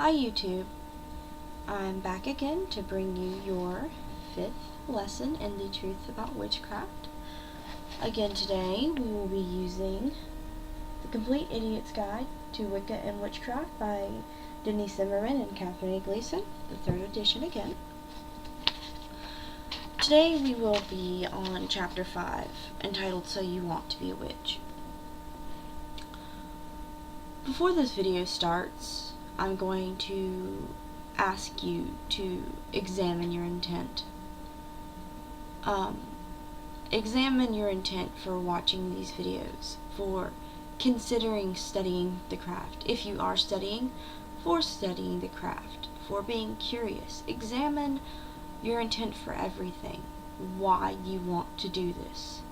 Hi YouTube, I'm back again to bring you your 5th lesson in the truth about witchcraft. Again today we will be using The Complete Idiot's Guide to Wicca and Witchcraft by Denise Zimmermann and Katherine Gleason, the 3rd edition again. Today we will be on chapter 5, entitled So You Want to Be a Witch. Before this video starts, I'm going to ask you to examine your intent. Examine your intent for watching these videos, for considering studying the craft. If you are studying, for studying the craft, for being curious. Examine your intent for everything, why you want to do this.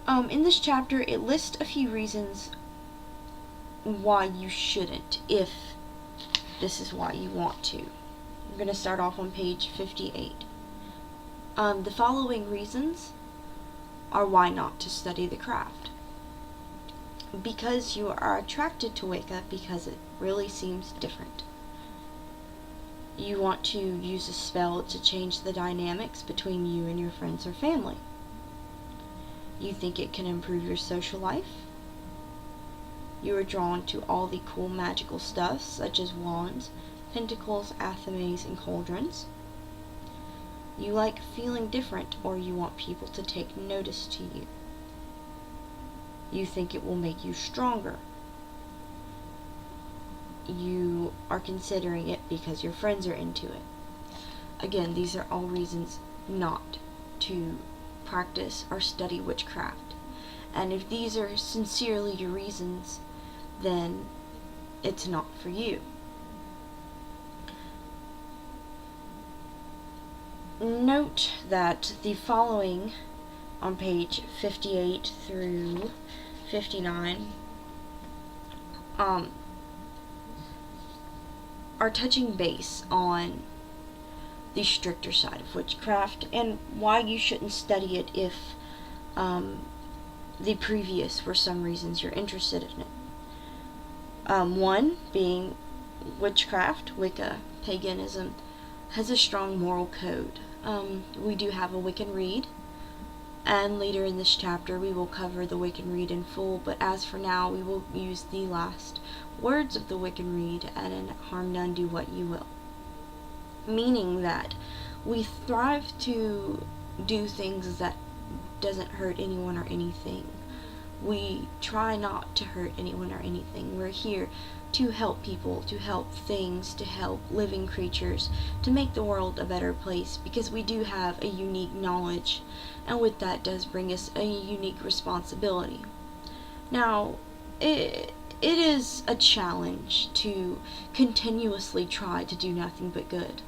In this chapter, it lists a few reasons why you shouldn't, if this is why you want to. I'm going to start off on page 58. The following reasons are why not to study the craft. Because you are attracted to Wicca because it really seems different. You want to use a spell to change the dynamics between you and your friends or family. You think it can improve your social life. You are drawn to all the cool magical stuff such as wands, pentacles, athames, and cauldrons. You like feeling different, or you want people to take notice to you. You think it will make you stronger. You are considering it because your friends are into it. Again, these are all reasons not to practice or study witchcraft. And if these are sincerely your reasons, then it's not for you. Note that the following on page 58 through 59 are touching base on the stricter side of witchcraft and why you shouldn't study it if the previous were some reasons you're interested in it. One being witchcraft, Wicca, paganism, has a strong moral code. We do have a Wiccan rede, and later in this chapter we will cover the Wiccan rede in full, but as for now we will use the last words of the Wiccan rede, and in harm none, do what you will. Meaning that we strive to do things that doesn't hurt anyone or anything. We try not to hurt anyone or anything. We're here to help people, to help things, to help living creatures, to make the world a better place, because we do have a unique knowledge, and with that does bring us a unique responsibility. Now, it is a challenge to continuously try to do nothing but good.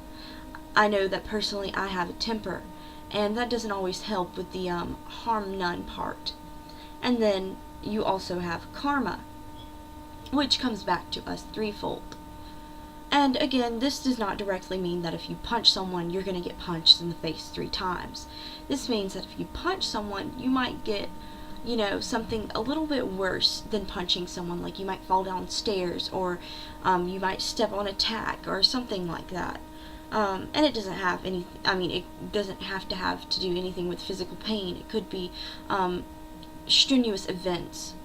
I know that personally I have a temper, and that doesn't always help with the harm none part. And then you also have karma, which comes back to us threefold. And again, this does not directly mean that if you punch someone, you're going to get punched in the face 3 times. This means that if you punch someone, you might get, something a little bit worse than punching someone. Like you might fall down stairs, or you might step on a tack, or something like that. And it doesn't have any, it doesn't have to do anything with physical pain. It could be strenuous events.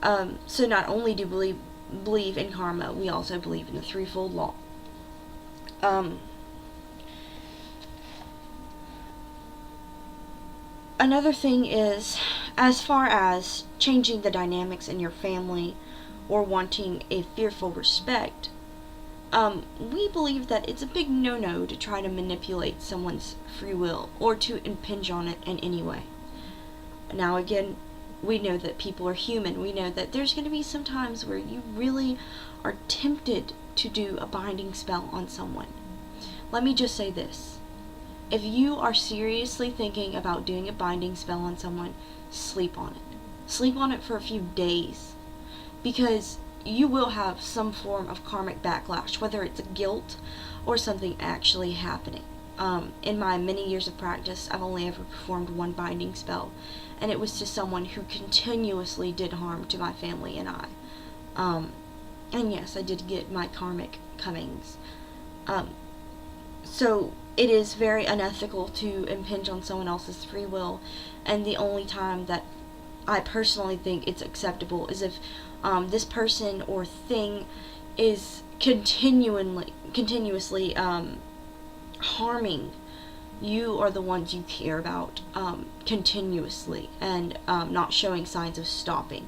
So not only do we believe in karma, we also believe in the threefold law. Another thing is, as far as changing the dynamics in your family or wanting a fearful respect, we believe that it's a big no-no to try to manipulate someone's free will or to impinge on it in any way. Now again, we know that people are human. We know that there's going to be some times where you really are tempted to do a binding spell on someone. Let me just say this. If you are seriously thinking about doing a binding spell on someone, sleep on it. Sleep on it for a few days. Because you will have some form of karmic backlash, whether it's guilt or something actually happening. In my many years of practice, I've only ever performed one binding spell, and it was to someone who continuously did harm to my family and I. And yes, I did get my karmic comings. So it is very unethical to impinge on someone else's free will, and the only time that I personally think it's acceptable is if this person or thing is continuously harming you or the ones you care about continuously, and not showing signs of stopping.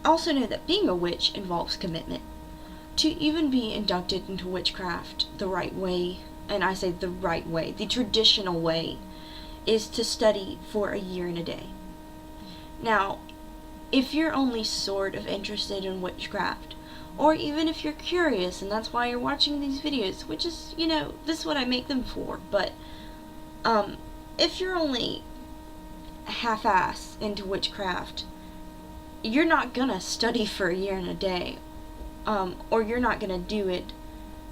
Also know that being a witch involves commitment. To even be inducted into witchcraft the right way, and I say the right way, the traditional way, is to study for a year and a day. Now, if you're only sort of interested in witchcraft, or even if you're curious and that's why you're watching these videos, which is, this is what I make them for, but if you're only half-ass into witchcraft, you're not gonna study for a year and a day, or you're not gonna do it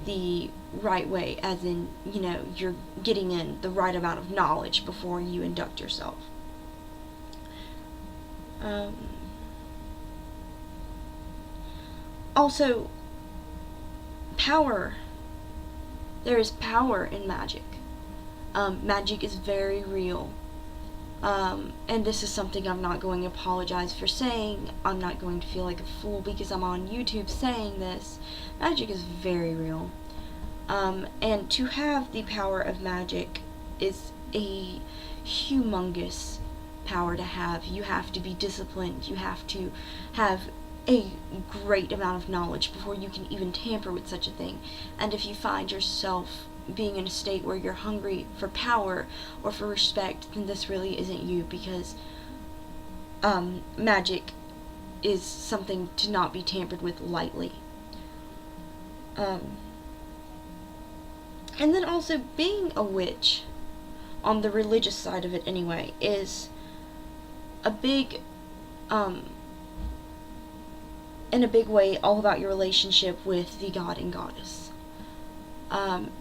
the right way, as in, you're getting in the right amount of knowledge before you induct yourself. Also, power. There is power in magic. Magic is very real. And this is something I'm not going to apologize for saying. I'm not going to feel like a fool because I'm on YouTube saying this. Magic is very real. And to have the power of magic is a humongous power to have. You have to be disciplined. You have to have a great amount of knowledge before you can even tamper with such a thing. And if you find yourself being in a state where you're hungry for power or for respect, then this really isn't you, because magic is something to not be tampered with lightly. And then also, being a witch, on the religious side of it anyway, is a big, in a big way, all about your relationship with the god and goddess.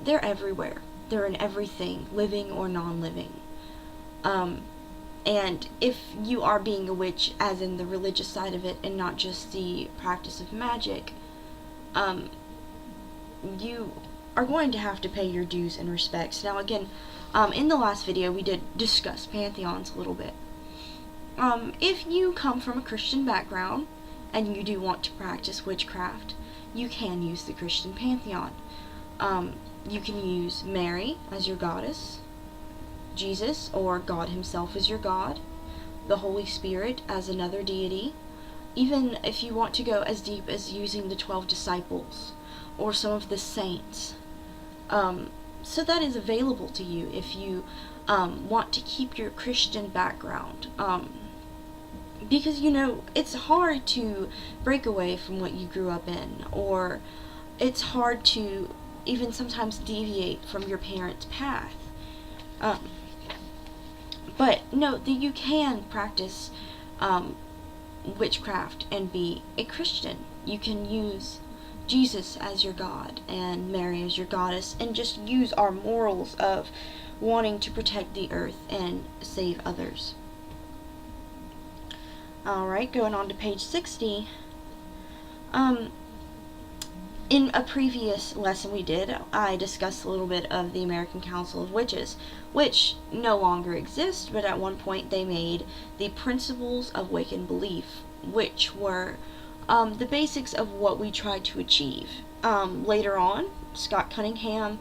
They're everywhere. They're in everything, living or non-living. And if you are being a witch, as in the religious side of it, and not just the practice of magic, you are going to have to pay your dues and respects. Now again, in the last video we did discuss pantheons a little bit. If you come from a Christian background, and you do want to practice witchcraft, you can use the Christian pantheon. You can use Mary as your goddess, Jesus or God himself as your god, the Holy Spirit as another deity, even if you want to go as deep as using the 12 disciples or some of the saints. So that is available to you if you want to keep your Christian background. Because, it's hard to break away from what you grew up in, or it's hard to even sometimes deviate from your parents' path. But note that you can practice witchcraft and be a Christian. You can use Jesus as your God and Mary as your goddess, and just use our morals of wanting to protect the earth and save others. Alright, going on to page 60. In a previous lesson we did, I discussed a little bit of the American Council of Witches, which no longer exists, but at one point they made the Principles of Wiccan Belief, which were the basics of what we tried to achieve. Later on, Scott Cunningham,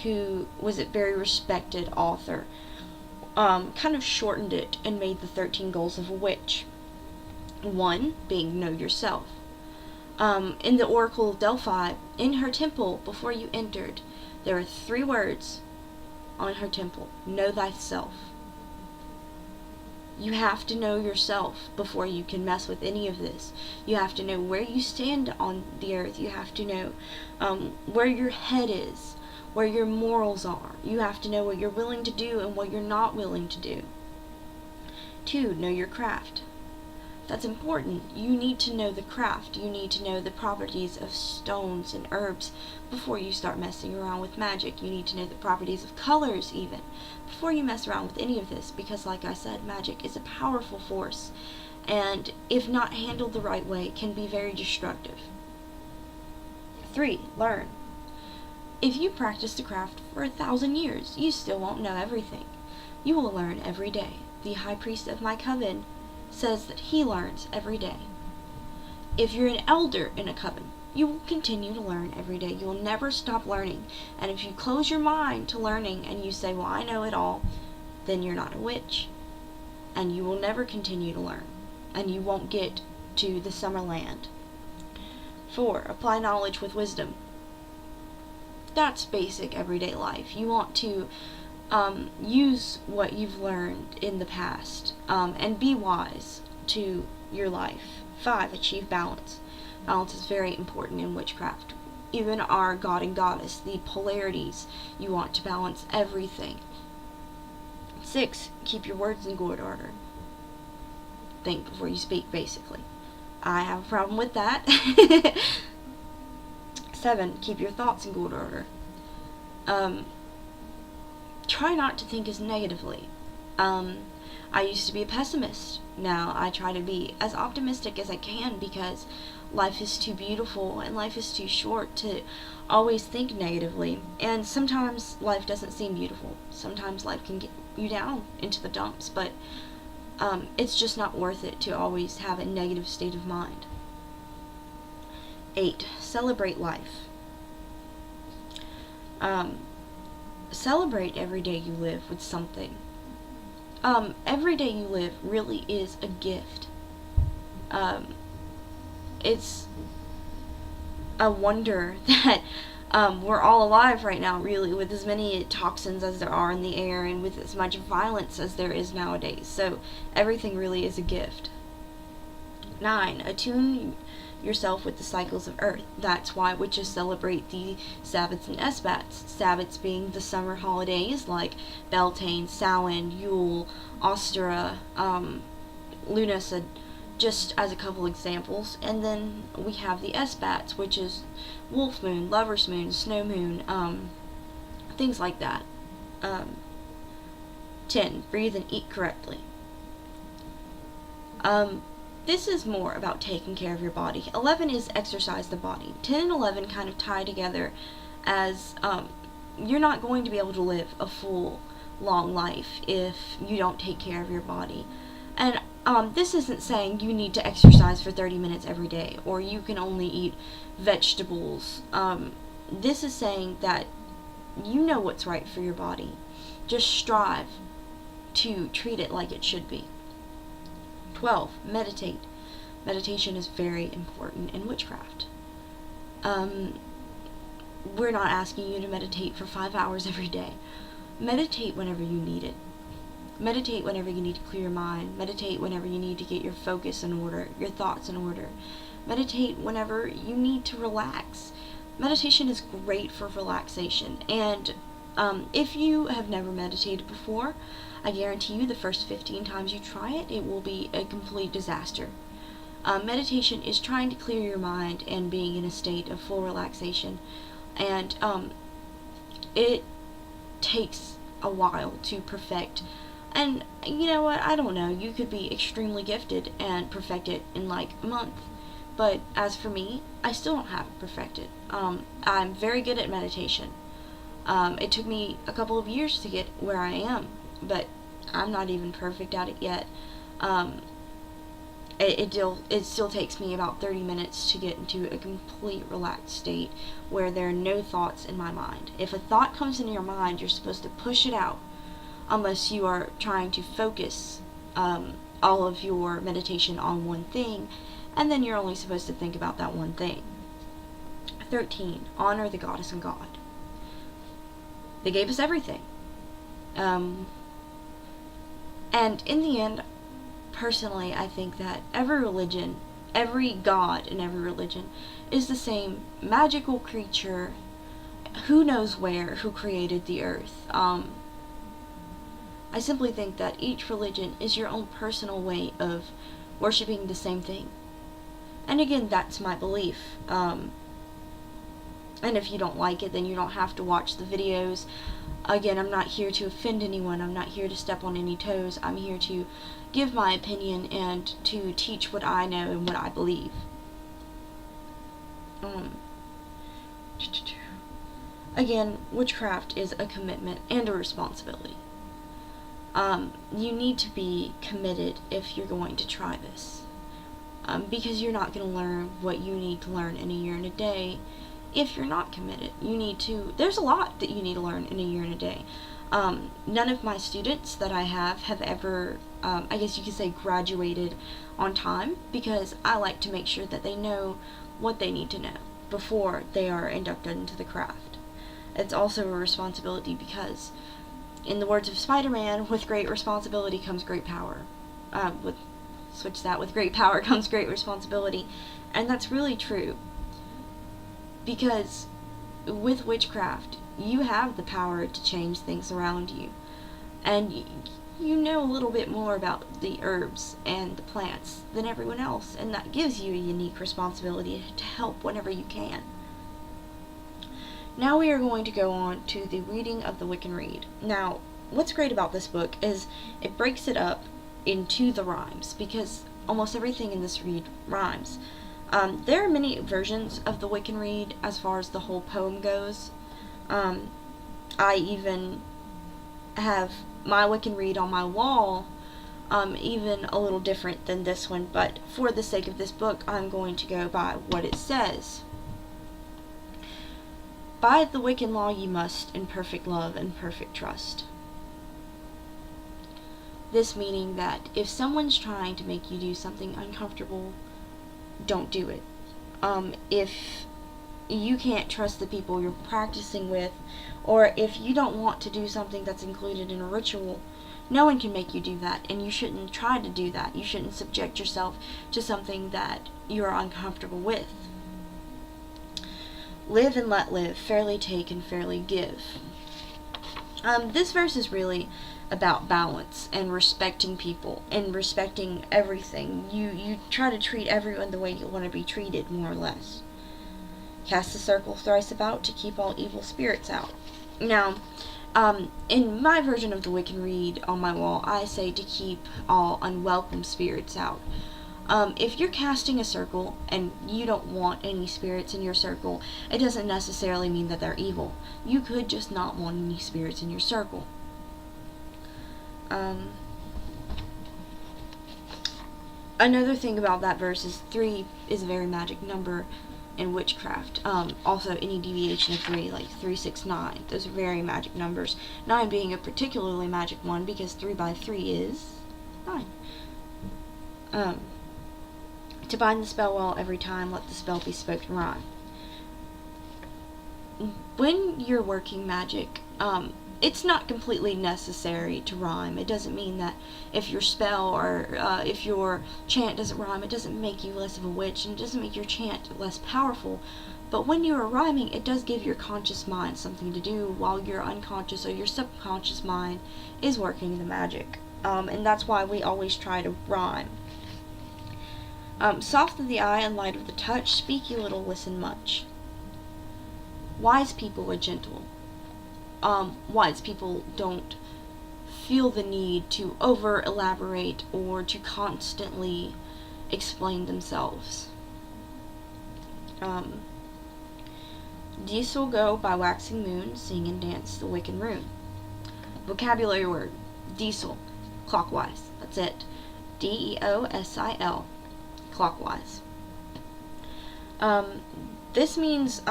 who was a very respected author, kind of shortened it and made the 13 goals of a witch. One being know yourself. In the Oracle of Delphi, in her temple, before you entered, there are 3 words on her temple. Know thyself. You have to know yourself before you can mess with any of this. You have to know where you stand on the earth. You have to know where your head is, where your morals are. You have to know what you're willing to do and what you're not willing to do. 2, know your craft. That's important. You need to know the craft. You need to know the properties of stones and herbs before you start messing around with magic. You need to know the properties of colors even before you mess around with any of this, because like I said, magic is a powerful force, and if not handled the right way, can be very destructive. 3. Learn. If you practice the craft for 1,000 years, you still won't know everything. You will learn every day. The high priest of my coven says that he learns every day. If you're an elder in a coven, you will continue to learn every day. You will never stop learning. And if you close your mind to learning and you say, well, I know it all, then you're not a witch. And you will never continue to learn. And you won't get to the summer land. 4. Apply knowledge with wisdom. That's basic everyday life. You want to use what you've learned in the past, and be wise to your life. 5. Achieve balance. Balance is very important in witchcraft. Even our god and goddess, the polarities, you want to balance everything. 6. Keep your words in good order. Think before you speak, basically. I have a problem with that. 7. Keep your thoughts in good order. Try not to think as negatively. I used to be a pessimist. Now I try to be as optimistic as I can, because life is too beautiful and life is too short to always think negatively. And sometimes life doesn't seem beautiful. Sometimes life can get you down into the dumps, but it's just not worth it to always have a negative state of mind. 8. Celebrate life. Celebrate every day you live with something. Every day you live really is a gift. It's a wonder that we're all alive right now, really, with as many toxins as there are in the air and with as much violence as there is nowadays. So everything really is a gift. 9. Attune yourself with the cycles of earth. That's why witches celebrate the Sabbats and Esbats. Sabbats being the summer holidays like Beltane, Samhain, Yule, Ostara, Lunasa, just as a couple examples. And then we have the Esbats, which is Wolf Moon, Lover's Moon, Snow Moon, things like that. 10. Breathe and eat correctly. This is more about taking care of your body. 11 is exercise the body. 10 and 11 kind of tie together as you're not going to be able to live a full, long life if you don't take care of your body. And this isn't saying you need to exercise for 30 minutes every day, or you can only eat vegetables. This is saying that you know what's right for your body. Just strive to treat it like it should be. 12. Meditate. Meditation is very important in witchcraft. We're not asking you to meditate for 5 hours every day. Meditate whenever you need it. Meditate whenever you need to clear your mind. Meditate whenever you need to get your focus in order, your thoughts in order. Meditate whenever you need to relax. Meditation is great for relaxation, and if you have never meditated before, I guarantee you the first 15 times you try it, it will be a complete disaster. Meditation is trying to clear your mind and being in a state of full relaxation, and it takes a while to perfect. And you know what, I don't know, you could be extremely gifted and perfect it in like a month, but as for me, I still don't have it perfected. I'm very good at meditation. It took me a couple of years to get where I am, but I'm not even perfect at it yet. It still takes me about 30 minutes to get into a complete relaxed state where there are no thoughts in my mind. If a thought comes into your mind, you're supposed to push it out, unless you are trying to focus all of your meditation on one thing, and then you're only supposed to think about that one thing. 13. Honor the goddess and god. They gave us everything. And in the end, personally, I think that every religion, every god in every religion is the same magical creature, who knows where, who created the earth. I simply think that each religion is your own personal way of worshiping the same thing. And again, that's my belief. And if you don't like it, then you don't have to watch the videos. Again, I'm not here to offend anyone. I'm not here to step on any toes. I'm here to give my opinion and to teach what I know and what I believe. Again, witchcraft is a commitment and a responsibility. You need to be committed if you're going to try this. Because you're not going to learn what you need to learn in a year and a day if you're not committed. There's a lot that you need to learn in a year and a day. None of my students that I have ever, I guess you could say, graduated on time, because I like to make sure that they know what they need to know before they are inducted into the craft. It's also a responsibility because, in the words of Spider-Man, with great responsibility comes great power. With great power comes great responsibility. And that's really true. Because with witchcraft, you have the power to change things around you. And you know a little bit more about the herbs and the plants than everyone else. And that gives you a unique responsibility to help whenever you can. Now we are going to go on to the reading of the Wiccan Rede. Now, what's great about this book is it breaks it up into the rhymes, because almost everything in this read rhymes. There are many versions of the Wiccan Rede as far as the whole poem goes. I even have my Wiccan Rede on my wall, even a little different than this one, but for the sake of this book, I'm going to go by what it says. By the Wiccan law ye must, in perfect love and perfect trust. This meaning that if someone's trying to make you do something uncomfortable, don't do it. If you can't trust the people you're practicing with, or if you don't want to do something that's included in a ritual, no one can make you do that, and you shouldn't try to do that. You shouldn't subject yourself to something that you're uncomfortable with. Live and let live, fairly take and fairly give. This verse is really about balance and respecting people and respecting everything. You try to treat everyone the way you want to be treated, more or less. Cast a circle thrice about to keep all evil spirits out. Now, in my version of the Wiccan Rede on my wall, I say to keep all unwelcome spirits out. If you're casting a circle and you don't want any spirits in your circle, it doesn't necessarily mean that they're evil. You could just not want any spirits in your circle. Another thing about that verse is 3 is a very magic number in witchcraft. Also, any deviation of 3, like 3, 6, 9, those are very magic numbers. 9 being a particularly magic one because 3 by 3 is 9. To bind the spell well every time, let the spell be spoken rhyme. When you're working magic, it's not completely necessary to rhyme. It doesn't mean that if your spell or if your chant doesn't rhyme, it doesn't make you less of a witch, and it doesn't make your chant less powerful. But when you are rhyming, it does give your conscious mind something to do while your unconscious or your subconscious mind is working the magic. And that's why we always try to rhyme. Soft of the eye and light of the touch, speak ye little, listen much. Wise people are gentle. Wise people don't feel the need to over-elaborate or to constantly explain themselves. Diesel go by waxing moon, sing and dance the Wiccan rune. Vocabulary word, diesel, clockwise, that's it. D-E-O-S-I-L, clockwise. This means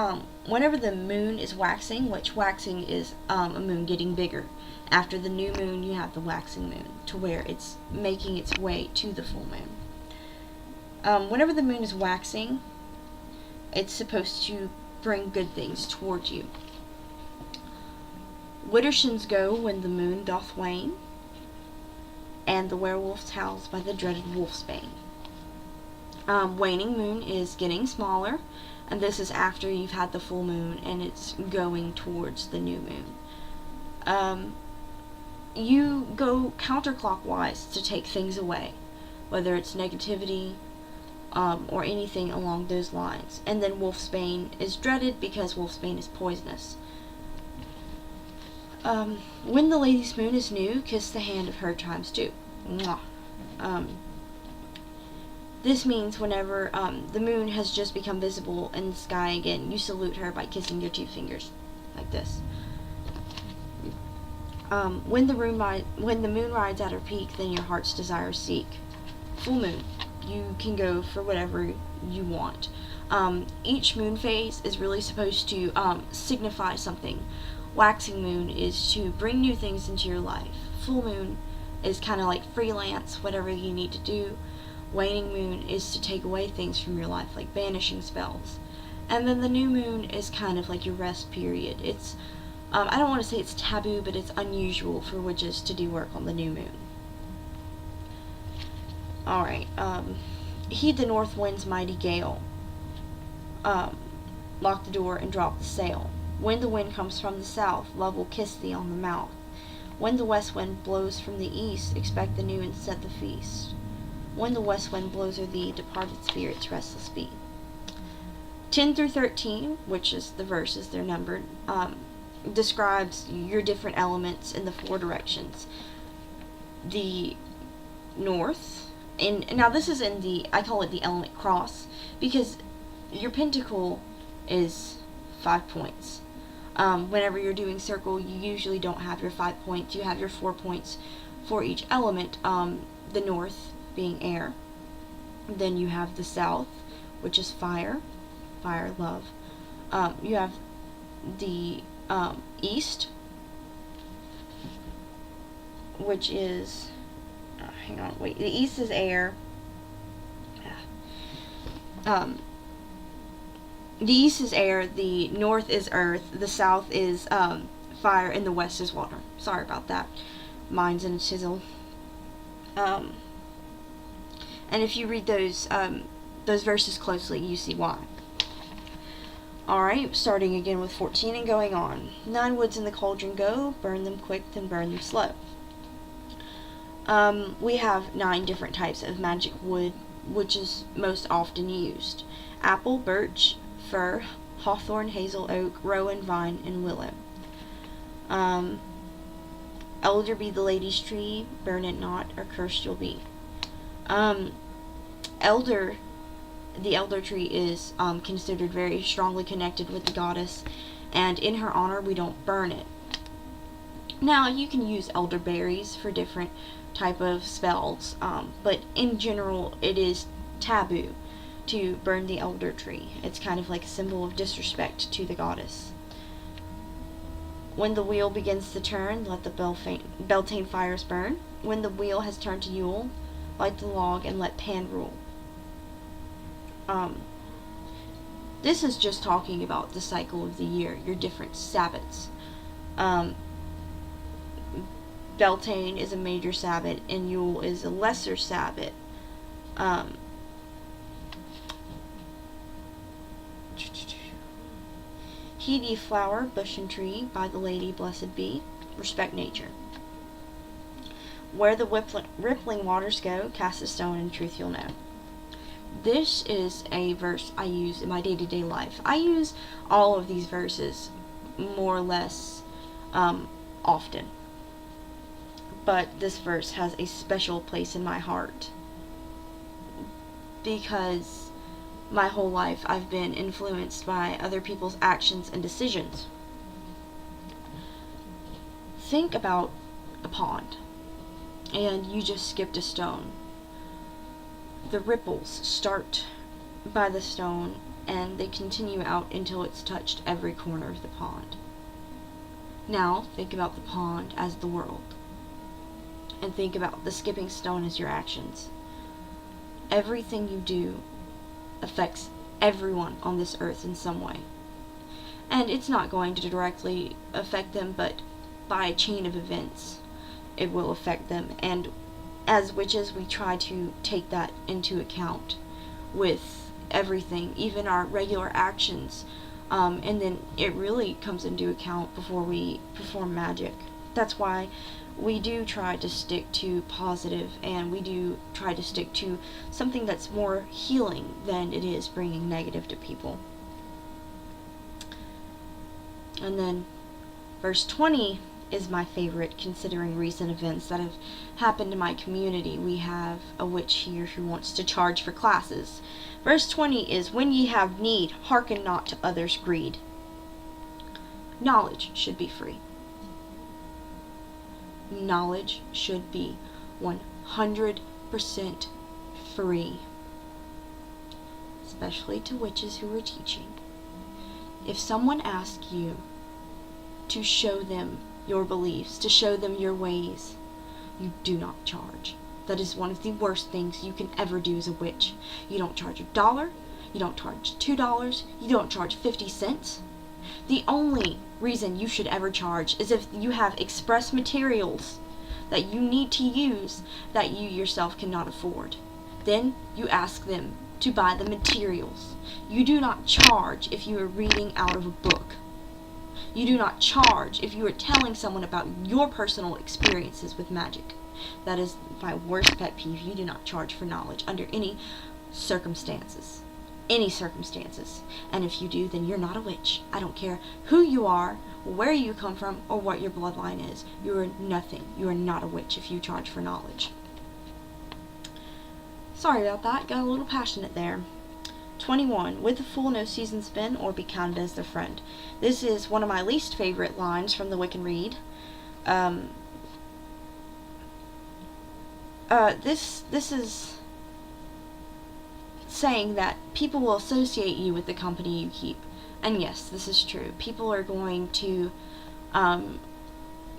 whenever the moon is waxing, which waxing is a moon getting bigger. After the new moon, you have the waxing moon, to where it's making its way to the full moon. Whenever the moon is waxing, it's supposed to bring good things towards you. Widdershins go when the moon doth wane, and the werewolf howls by the dreaded wolf's bane. Waning moon is getting smaller, and this is after you've had the full moon and it's going towards the new moon. You go counterclockwise to take things away. whether it's negativity, or anything along those lines. And then wolfsbane is dreaded because wolfsbane is poisonous. When the lady's moon is new, kiss the hand of her times two. Mwah. This means whenever the moon has just become visible in the sky again, you salute her by kissing your two fingers, like this. When the moon rides at her peak, then your heart's desires seek. Full moon, you can go for whatever you want. Each moon phase is really supposed to signify something. Waxing moon is to bring new things into your life. Full moon is kind of like freelance, whatever you need to do. Waning moon is to take away things from your life, like banishing spells. And then the new moon is kind of like your rest period. It's, I don't want to say it's taboo, but it's unusual for witches to do work on the new moon. Alright, heed the north wind's mighty gale. Lock the door and drop the sail. When the wind comes from the south, love will kiss thee on the mouth. When the west wind blows from the east, expect the new and set the feast. When the west wind blows o'er thee, departed spirits restless be. 10 through 13, which is the verses, they're numbered, describes your different elements in the four directions. The north, and now this is in the, I call it the element cross, because your pentacle is 5 points. Whenever you're doing circle, you usually don't have your 5 points. You have your 4 points for each element. The north being air. Then you have the south, which is fire, love. You have the east, which is, the east is air. The east is air, the north is earth, the south is fire, and the west is water. Sorry about that. Mine's in a chisel. And if you read those verses closely, you see why. Alright, starting again with 14 and going on. 9 woods in the cauldron go, burn them quick, then burn them slow. We have 9 different types of magic wood, which is most often used. Apple, birch, fir, hawthorn, hazel, oak, rowan, vine, and willow. Elder be the lady's tree, burn it not, or cursed you'll be. The elder tree is considered very strongly connected with the goddess, and in her honor we don't burn it. Now you can use elderberries for different type of spells, but in general it is taboo to burn the elder tree. It's kind of like a symbol of disrespect to the goddess. When the wheel begins to turn, let the Beltane fires burn. When the wheel has turned to Yule, light the log and let Pan rule. This is just talking about the cycle of the year, your different Sabbats. Beltane is a major Sabbat, and Yule is a lesser Sabbat. Heed ye flower, bush and tree, by the lady blessed be. Respect nature. Where the rippling waters go, cast a stone, and truth you'll know. This is a verse I use in my day-to-day life. I use all of these verses more or less often. But this verse has a special place in my heart, because my whole life I've been influenced by other people's actions and decisions. Think about a pond, and you just skipped a stone. The ripples start by the stone, and they continue out until it's touched every corner of the pond. Now, think about the pond as the world, and think about the skipping stone as your actions. Everything you do affects everyone on this earth in some way. And it's not going to directly affect them, but by a chain of events, it will affect them. And as witches, we try to take that into account with everything, even our regular actions. And then it really comes into account before we perform magic. That's why we do try to stick to positive, and we do try to stick to something that's more healing than it is bringing negative to people. And then verse 20 is my favorite, considering recent events that have happened in my community. We have a witch here who wants to charge for classes. Verse 20 is, when ye have need, hearken not to others' greed. Knowledge should be free. Knowledge should be 100% free. Especially to witches who are teaching. If someone asks you to show them your beliefs, to show them your ways, you do not charge. That is one of the worst things you can ever do as a witch. You don't charge $1, you don't charge $2, you don't charge 50 cents. The only reason you should ever charge is if you have express materials that you need to use that you yourself cannot afford. Then you ask them to buy the materials. You do not charge if you are reading out of a book. You do not charge if you are telling someone about your personal experiences with magic. That is my worst pet peeve. You do not charge for knowledge under any circumstances. Any circumstances. And if you do, then you're not a witch. I don't care who you are, where you come from, or what your bloodline is. You are nothing. You are not a witch if you charge for knowledge. Sorry about that. Got a little passionate there. 21. With a fool no season's been, or be counted as their friend. This is one of my least favorite lines from the Wiccan Rede. This is saying that people will associate you with the company you keep. And yes, this is true. People are going to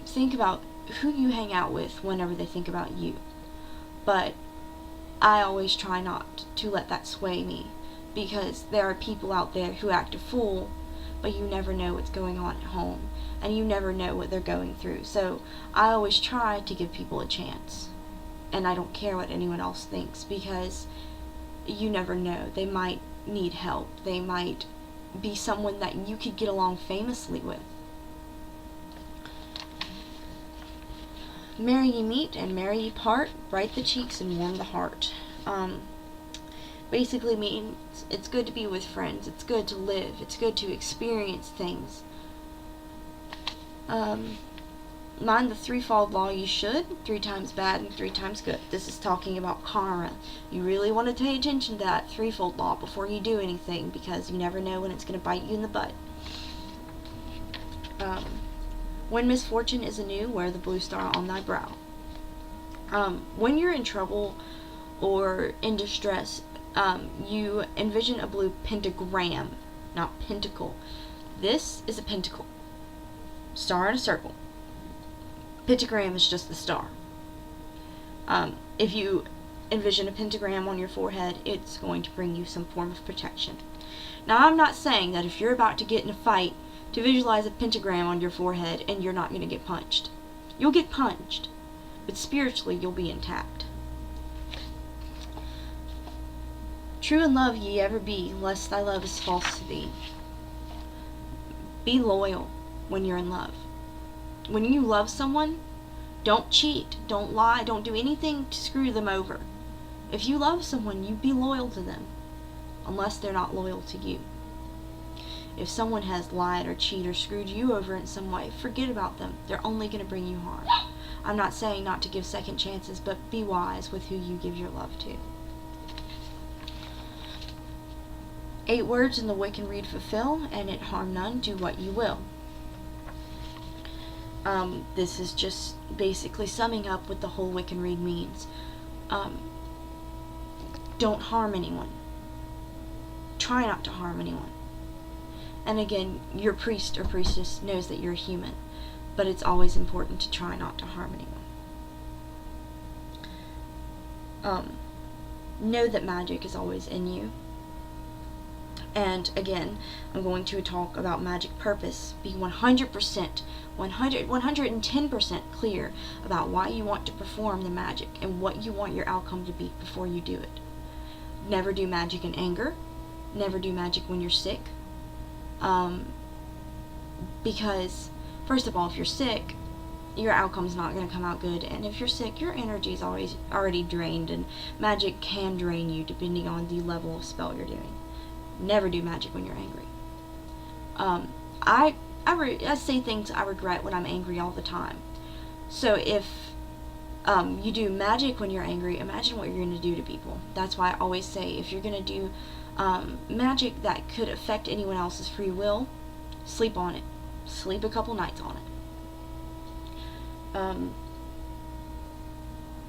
think about who you hang out with whenever they think about you. But I always try not to let that sway me, because there are people out there who act a fool, but you never know what's going on at home, and you never know what they're going through. So I always try to give people a chance, and I don't care what anyone else thinks, because you never know. They might need help. They might be someone that you could get along famously with. Merry ye meet and merry ye part, bright the cheeks and warm the heart. Basically means it's good to be with friends, it's good to live, it's good to experience things. Mind the threefold law you should, 3 times bad and 3 times good. This is talking about karma. You really want to pay attention to that threefold law before you do anything, because you never know when it's going to bite you in the butt. When misfortune is anew, wear the blue star on thy brow. When you're in trouble or in distress, you envision a blue pentagram, not pentacle. This is a pentacle. Star in a circle. Pentagram is just the star. If you envision a pentagram on your forehead, it's going to bring you some form of protection. Now, I'm not saying that if you're about to get in a fight, to visualize a pentagram on your forehead and you're not going to get punched. You'll get punched, but spiritually you'll be intact. True in love ye ever be, lest thy love is false to thee. Be loyal when you're in love. When you love someone, don't cheat, don't lie, don't do anything to screw them over. If you love someone, you be loyal to them, unless they're not loyal to you. If someone has lied or cheated or screwed you over in some way, forget about them. They're only going to bring you harm. I'm not saying not to give second chances, but be wise with who you give your love to. 8 words in the Wiccan Rede fulfill, and it harm none, do what you will. This is just basically summing up what the whole Wiccan Rede means. Don't harm anyone. Try not to harm anyone. And again, your priest or priestess knows that you're human, but it's always important to try not to harm anyone. Know that magic is always in you. And again, I'm going to talk about magic purpose. Be 110% clear about why you want to perform the magic and what you want your outcome to be before you do it. Never do magic in anger. Never do magic when you're sick. Because, first of all, if you're sick, your outcome's not going to come out good. And if you're sick, your energy is already drained, and magic can drain you depending on the level of spell you're doing. Never do magic when you're angry. I say things I regret when I'm angry all the time. So if you do magic when you're angry, imagine what you're going to do to people. That's why I always say, if you're going to do magic that could affect anyone else's free will, sleep on it. Sleep a couple nights on it.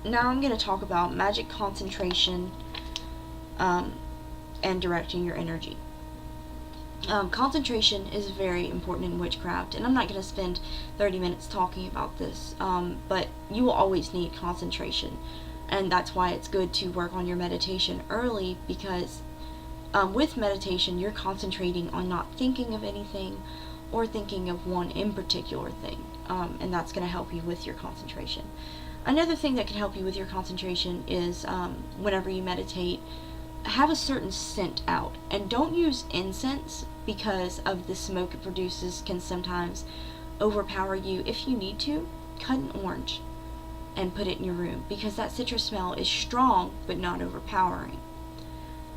Now I'm going to talk about magic concentration and directing your energy. Concentration is very important in witchcraft, and I'm not going to spend 30 minutes talking about this, but you will always need concentration, and that's why it's good to work on your meditation early, because with meditation you're concentrating on not thinking of anything or thinking of one in particular thing, and that's going to help you with your concentration. Another thing that can help you with your concentration is whenever you meditate, have a certain scent out, and don't use incense because of the smoke it produces can sometimes overpower you. If you need to, cut an orange and put it in your room, because that citrus smell is strong but not overpowering,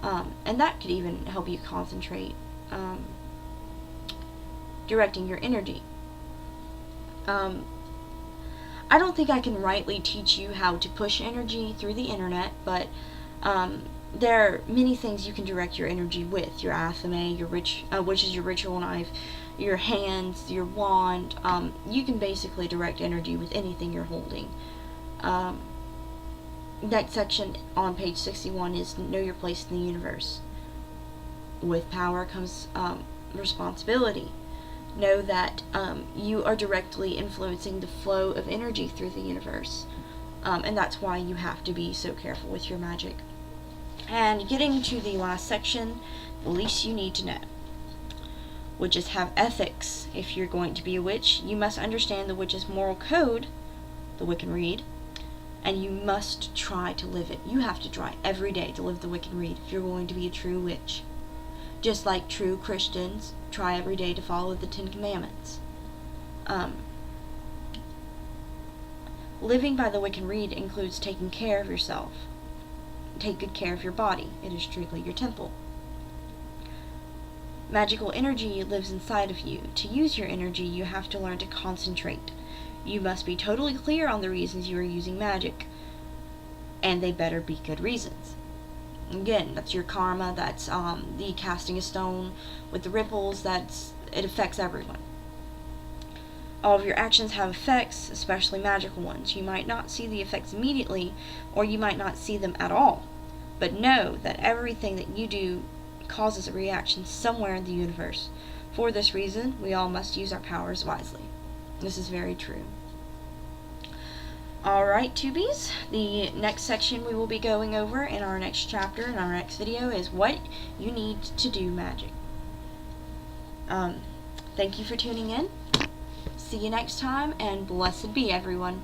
and that could even help you concentrate, directing your energy. I don't think I can rightly teach you how to push energy through the internet, but there are many things you can direct your energy with. Your athame, which is your ritual knife, your hands, your wand. You can basically direct energy with anything you're holding. Next section on page 61 is know your place in the universe. With power comes responsibility. Know that you are directly influencing the flow of energy through the universe, and that's why you have to be so careful with your magic. And getting to the last section, the least you need to know. Witches have ethics. If you're going to be a witch, you must understand the witch's moral code, the Wiccan Rede, and you must try to live it. You have to try every day to live the Wiccan Rede if you're going to be a true witch. Just like true Christians try every day to follow the 10 Commandments. Living by the Wiccan Rede includes taking care of yourself. Take good care of your body. It is truly your temple. Magical energy lives inside of you. To use your energy, you have to learn to concentrate. You must be totally clear on the reasons you are using magic, and they better be good reasons. Again, that's your karma, that's the casting a stone with the ripples, it affects everyone. All of your actions have effects, especially magical ones. You might not see the effects immediately, or you might not see them at all, but know that everything that you do causes a reaction somewhere in the universe. For this reason, we all must use our powers wisely. This is very true. Alright, tubies, the next section we will be going over in our next chapter, in our next video, is what you need to do magic. Thank you for tuning in. See you next time, and blessed be everyone.